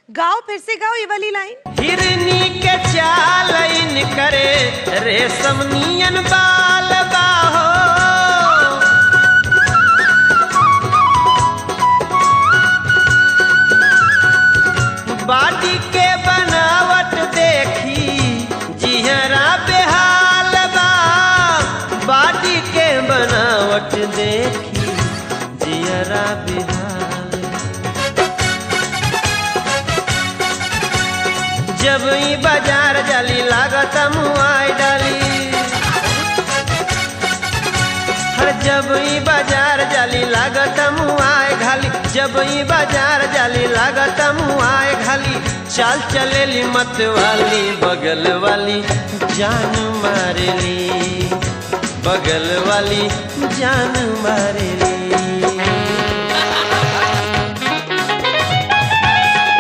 गाओ, फिर से गाओ ये वाली लाइन। हिरनी के चाल करे रेशम नियन बाल बाहो, बाटी के बनावट देखी जिहरा बेहाल बा, बाटी के बनावट देखी जिहरा बेहाल। जब ई बाजार जाली लागत मुआई डाली, हर जब ई बाजार जाली लागत मुआई घाली, जब ई बाजार जाली लागत मुआई घाली। चाल चलेली मत वाली बगल वाली जान मारेली, बगल वाली जान मारेली।